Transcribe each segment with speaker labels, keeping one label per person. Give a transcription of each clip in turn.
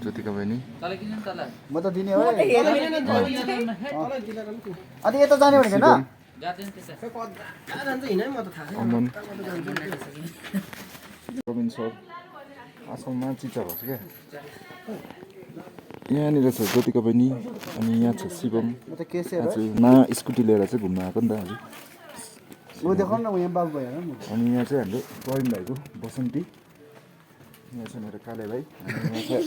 Speaker 1: जोतिका बहिनी
Speaker 2: म त दिने हो अनि यता जाने भनेको हैन
Speaker 1: अमन प्रबिन सर आजकलमा चिचा भएको छ क्या यहाँनिर छ जोतिका बहिनी अनि यहाँ छ शिवम आज नयाँ स्कुटी लिएर चाहिँ घुम्न आएको नि त आज अनि यहाँ चाहिँ हाम्रो प्रबिन भाइको बसन्ती यहाँ छ मेरो काले भाइ अनि यहाँ छ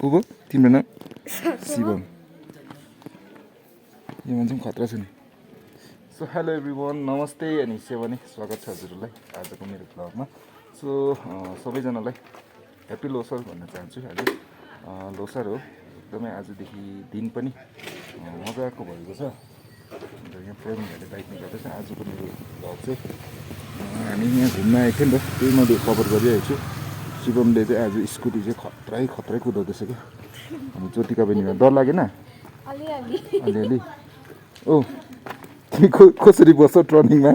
Speaker 1: को पो तिम्रो नाम शिवम यो मान्छे पनि खतरा छ नि सो हेलो एभ्रिवान नमस्ते अनि सेवा नै स्वागत छ हजुरहरूलाई आजको मेरो ब्लगमा सो सबैजनालाई ह्याप्पी लोसर भन्न चाहन्छु आज लोसर हो एकदमै आजदेखि दिन पनि मजाको भएको छ अन्त यहाँ प्रबिनहरूले बाइक निकाल्दैछ आजको मेरो भ्लग चाहिँ हामी यहाँ घुम्न आएको थियो नि त त्यही मैले कभर गरिरहेको छु शिवमले चाहिँ आज स्कुटी चाहिँ खतरै कुदाउँदैछ क्या अनि जोतिका बहिनीमा डर लागेन अलिअलि ओ तिमी कसरी बस्छौ टर्निङमा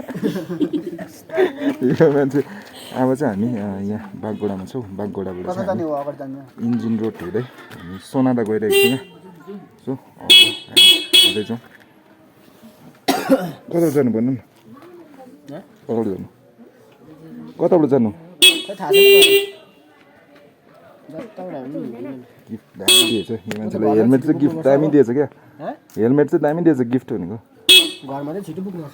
Speaker 1: यो मान्छे अब चाहिँ हामी यहाँ बागगोडामा छौँ बागगोडाबाट इन्जिन रोड हुँदै हामी सोनादा गइरहेको छौँ यहाँ सो हुँदैछौँ कता जानु भन्नु न कताबाट जानु गिफ्ट दामी दिएछ यो मान्छेलाई हेलमेट चाहिँ गिफ्ट दामी दिएछ क्या हेलमेट चाहिँ दामी दिएछ गिफ्ट भनेको
Speaker 2: घरमा चाहिँ छिटो पुग्नु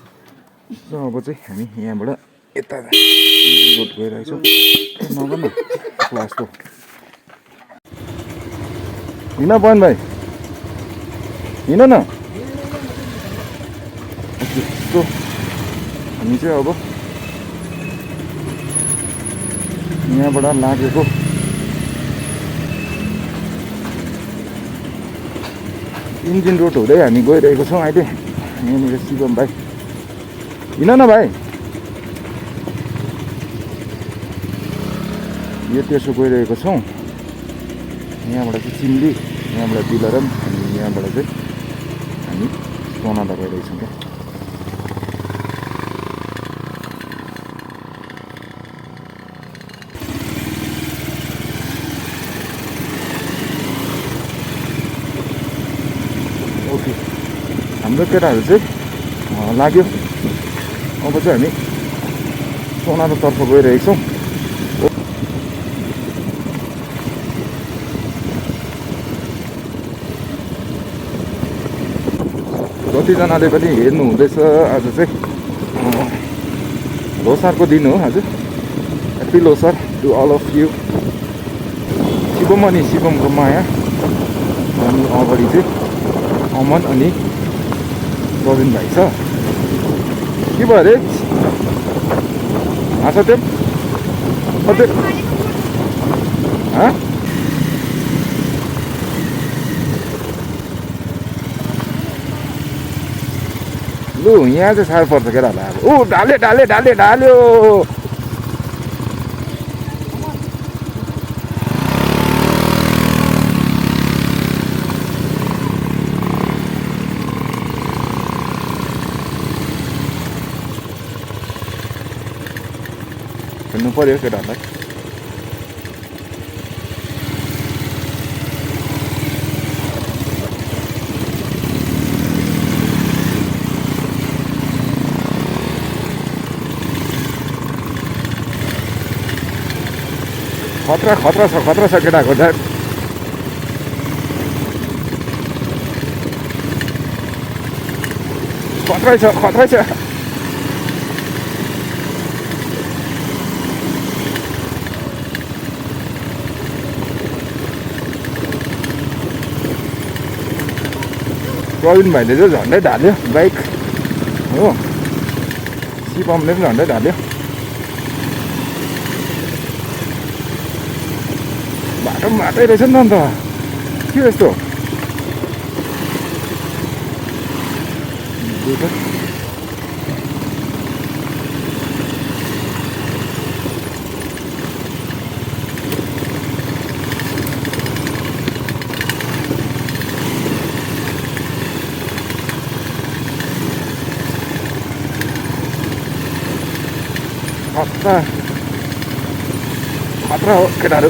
Speaker 1: सो अब चाहिँ हामी यहाँबाट यता रोड गइरहेको छौँ नगर्नु क्लास त हिँड पवन भाइ हिँड न सो हामी चाहिँ अब यहाँबाट लागेको इन्जिन रोड हुँदै हामी गइरहेको छौँ अहिले यहाँनिर शिवम भाइ हिँड न भाइ यो त्यसो गइरहेको छौँ यहाँबाट चाहिँ चिम्ली यहाँबाट दिलरम अनि यहाँबाट चाहिँ हामी सोनादा गइरहेको छौँ क्या ओके हाम्रो केटाहरू चाहिँ लाग्यो अब चाहिँ हामी सोनादातर्फ गइरहेको छौँ जतिजनाले पनि हेर्नु हुँदैछ आज चाहिँ लोसारको दिन हो आज happy Losar to all of you Shivam अनि शिवमको माया अनि अगाडि चाहिँ अमन अनि प्रबिन भाइ छ के भयो अरे सत्यम सत्यम लु यहाँ चाहिँ साह्रो पर्छ केटाहरूलाई अब ऊ ढाल्यो खेल्नु पर्यो केटाहरूलाई खतरा छ केटाको ड्राइभ खतरै छ प्रवीण भाइले चाहिँ झन्डै ढाल्यो बाइक हो शिवमले पनि झन्डै ढाल्यो बाटो पनि बाटै रहेछ नि त अन्त के यस्तो खतरा हो केटाहरू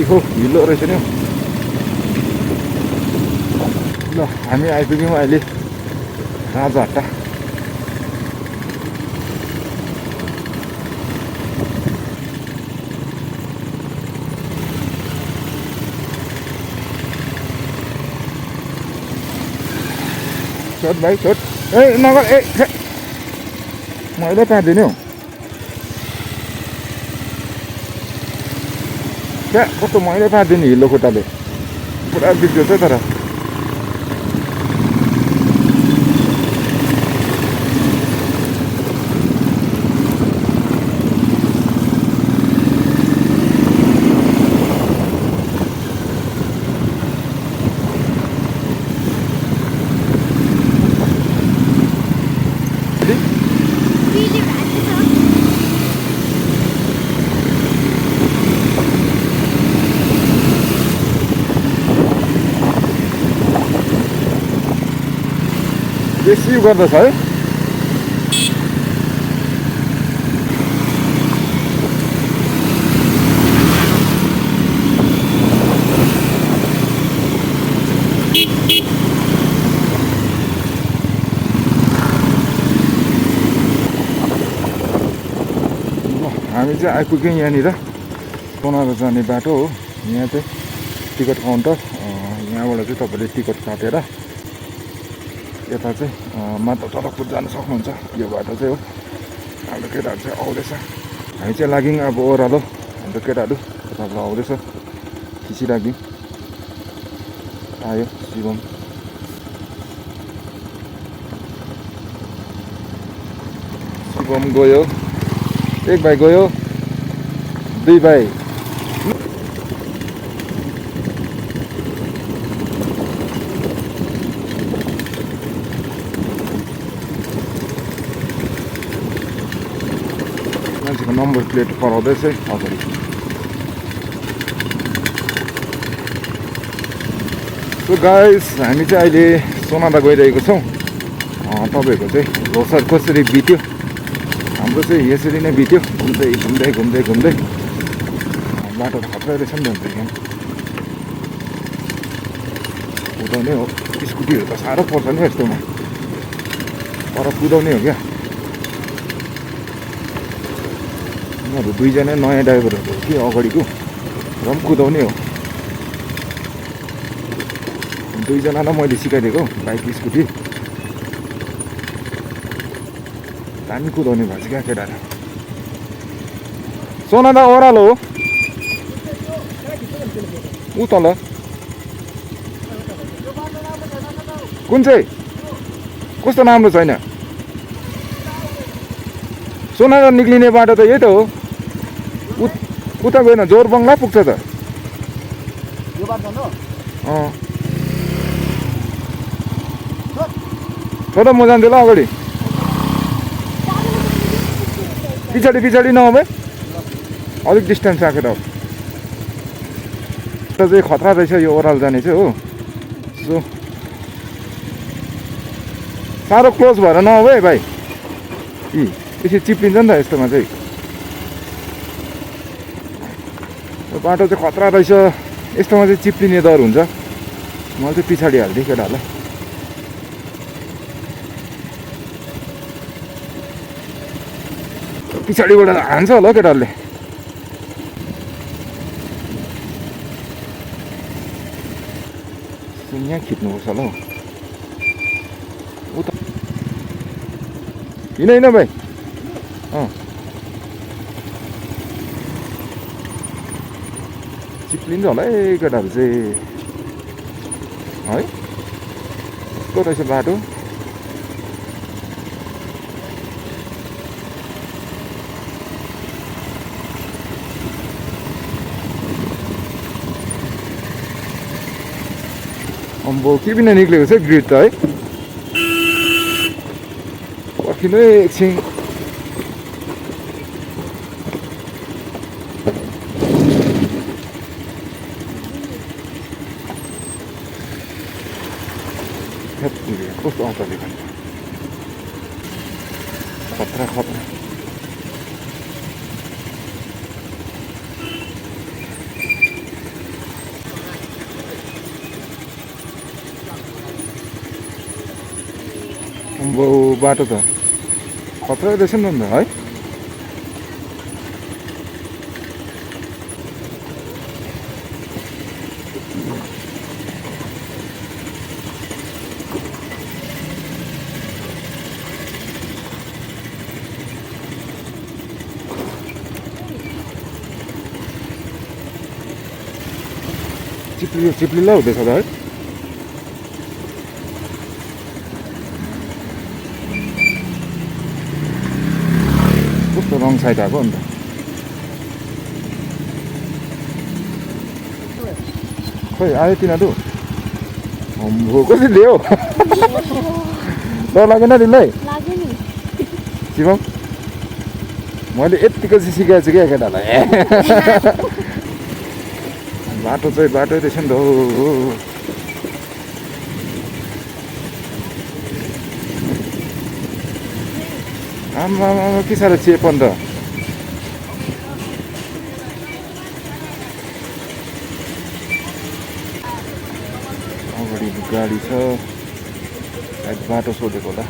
Speaker 1: हो हिलो रहेछ नि हौ। ल हामी आइपुग्यौँ अहिले राजाहट्टा। छोड भाइ छोड, ए नगर, ए मैले पार्दिनँ हौ। क्या कस्तो मैले पार्दिनँ हिलो खुट्टाले, पुरा बिग्रियो छ तर। बेसी गर्दछ है। हामी चाहिँ आइपुग्यौँ यहाँनिर, सोनादा जाने बाटो हो। यहाँ चाहिँ टिकट काउन्टर, यहाँबाट चाहिँ तपाईँले टिकट काटेर यता चाहिँ माता तलकपुर जान सक्नुहुन्छ। यो बाटो चाहिँ हो। हाम्रो केटाहरू चाहिँ आउँदैछ, हामी चाहिँ लाग्यौँ अब ओह्रालो। हाम्रो केटाहरू यताबाट आउँदैछ, खिचिराख्यौँ। आयो शिवम, शिवम गयो, एक भाइ गयो, दुई भाइ। मान्छेको नम्बर प्लेट कराउँदैछ अगाडि। सो गाइस, हामी चाहिँ अहिले सोनादा गइरहेको छौँ। तपाईँहरूको चाहिँ लोसार कसरी बित्यो, हाम्रो चाहिँ यसरी नै बित्यो, घुम्दै घुम्दै घुम्दै घुम्दै। बाटो त खतरा रहेछ नि त यहाँ, कुदाउने हो। स्कुटीहरू त साह्रो पर्छ नि यस्तोमा, तर कुदाउने हो क्या। उनीहरू दुईजना नयाँ ड्राइभरहरू हो कि अगाडिको, र पनि कुदाउने हो। दुईजनालाई मैले सिकाइदिएको बाइक स्कुटी, दामी कुदाउने भन्छ क्या केटाहरू। सोनादा ओह्रालो हो ऊ तल। कुन चाहिँ कस्तो राम्रो छैन? सोनादा निक्लिने बाटो त यही त हो। उता गएन, जोरबङ्गला पुग्छ त। छोड म जान्छु ल अगाडि, पछाडि पछाडि नभए अलिक डिस्टेन्स राखेर हो। चाहिँ खतरा रहेछ यो ओह्रालो जाने चाहिँ हो। सो साह्रो क्लोज भएर नहो है भाइ, यसरी चिप्लिन्छ नि त यस्तोमा चाहिँ। यो बाटो चाहिँ खतरा रहेछ, यस्तोमा चाहिँ चिप्लिने डर हुन्छ। मैले चाहिँ पछाडि हालिदिएँ केटाहरूलाई। पछाडिबाट हान्छ होला केटाहरूले। यहाँ खिच्नुपर्छ होला हौ। उता हिँड भाइ। चिप्लिन्छ होला है केटाहरू चाहिँ है। कस्तो रहेछ बाटो। अम्बो के बिना निक्लेको छ ग्रिड त है। पर्खिनु है एकछिन। कस्तो आउँछ देखा खतरा खतरा। बाटो त खतरा रहेछ नि त है। चिप्लिला हुँदैछ त है। कस्तो रङ साइड आएको अन्त खोइ आयो तिनीहरू हो कसरी ल्यायो डर लागेन तिमीलाई शिवम मैले यत्तिको चाहिँ सिकाएको छु क्या केटालाई बाटो चाहिँ बाटै रहेछ नि त हो आमा के साह्रो चेपन त अगाडि गाडी छ सायद बाटो सोधेको होला।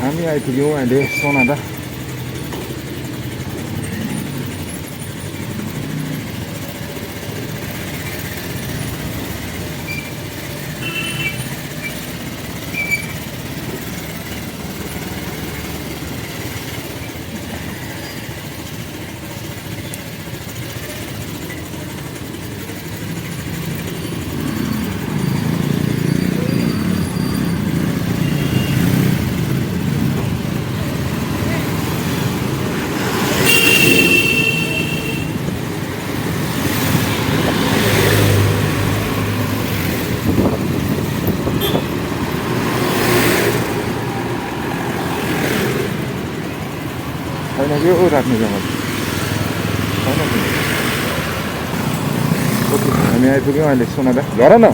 Speaker 1: हामी आइपुग्यौँ अहिले सोनादा। छैन कि ओ राख्ने जग्गा छैन। ओके हामी आइपुग्यौँ अहिले सोनादा। झर न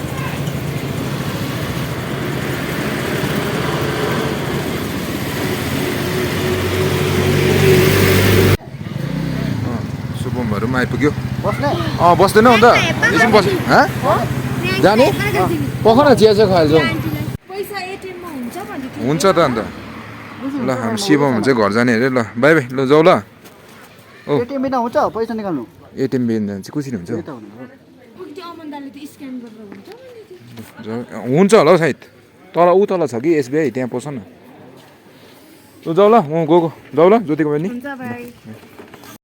Speaker 1: शुभमहरू पनि आइपुग्यो। बस्दैन अन्त एकछिन बस जाने पख न चिया चाहिँ खाइहाल्छौँ। हुन्छ त अन्त ल हामी शिवम चाहिँ घर जाने अरे। ल बाई बाई ल जाऊ ल।
Speaker 2: एटिएम बिना हुन्छ पैसा निकाल्नु
Speaker 1: एटिएम बिना चाहिँ कसरी हुन्छ हुन्छ होला हौ सायद तल ऊ तल छ कि एसबिआई त्यहाँ पस न। ल जाऊ ल म गएको जाऊ ल ज्योतिको बहिनी।